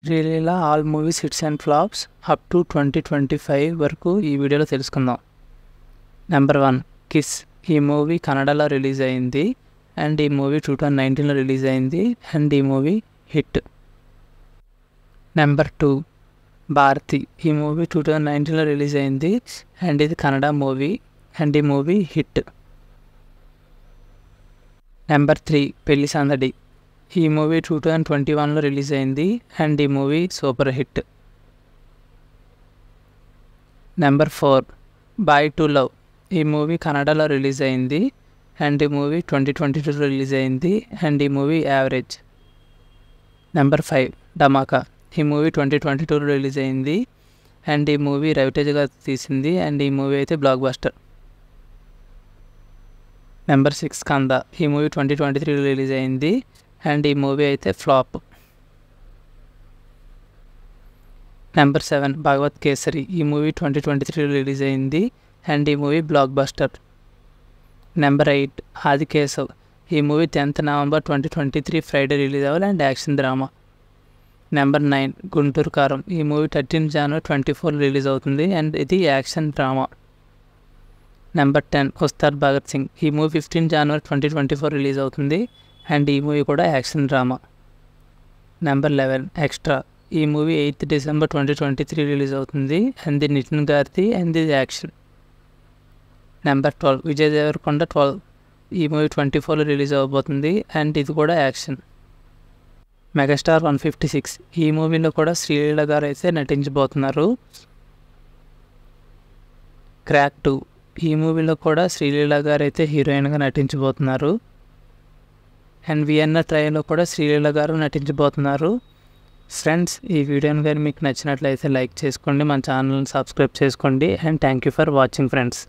Sreeleela all movies hits and flops up to 2025 వరకు ఈ వీడియోలో తెలుసుకుందాం. Number 1 kiss. ఈ మూవీ కన్నడలో రిలీజ్ అయింది అండ్ ఈ మూవీ 2019లో రిలీజ్ అయింది అండ్ ఈ మూవీ హిట్. నెంబర్ 2 భారతి. ఈ మూవీ 2019లో రిలీజ్ అయింది అండ్ ఇది కన్నడ మూవీ అండ్ ఈ movie hit. Number 3 Pelli Sandadi. ఈ మూవీ 2021లో రిలీజ్ అయింది అండ్ ఈ movie super hit. Number 4 by two love. ఈ మూవీ కన్నడలో రిలీజ్ అయింది అండ్ ఈ మూవీ 2022లో రిలీజ్ అయింది అండ్ ఈ మూవీ యావరేజ్. నెంబర్ 5 ధమాకా. ఈ మూవీ 2022లో రిలీజ్ అయింది అండ్ ఈ మూవీ రవితేజ గారు తీసింది అండ్ ఈ మూవీ అయితే బ్లాక్ బస్టర్. నెంబర్ 6 కంద. ఈ మూవీ 2023లో రిలీజ్ అయింది అండ్ ఈ మూవీ అయితే ఫ్లాప్. నెంబర్ 7 భగవత్ కేసరి. ఈ మూవీ 2023లో రిలీజ్ అయింది అండ్ ఈ movie blockbuster. Number 8 Aadikeshava. ఈ movie 10th November 2023 Friday release అవ్వాలి and action drama. Number 9 Guntur Kaaram. ఈ మూవీ 13th జనవరి 2024 రిలీజ్ అవుతుంది అండ్ ఇది action drama. Number 10 Ustaad Bhagat Singh. ఈ మూవీ 15th జనవరి 2024 రిలీజ్ అవుతుంది అండ్ ఈ మూవీ కూడా యాక్షన్ డ్రామా. Number 11 extra. ఈ మూవీ 8th డిసెంబర్ 2023 రిలీజ్ అవుతుంది అండ్ ఇది నితిన్ గారిది అండ్ ఇది యాక్షన్. నెంబర్ 12 విజయ్ దేవరకొండ 12. ఈ మూవీ 24లో రిలీజ్ అవ్వబోతుంది అండ్ ఇది కూడా యాక్షన్. మెగాస్టార్ 156. ఈ మూవీలో కూడా శ్రీలీల గారు అయితే నటించబోతున్నారు. క్రాక్ 2. ఈ మూవీలో కూడా శ్రీలీల గారు అయితే హీరోయిన్గా నటించబోతున్నారు అండ్ వియన్నా ట్రయల్లో కూడా శ్రీలీల గారు నటించబోతున్నారు. ఫ్రెండ్స్, ఈ వీడియోని కానీ మీకు నచ్చినట్లయితే లైక్ చేసుకోండి, మన ఛానల్ని సబ్స్క్రైబ్ చేసుకోండి and thank you for watching friends.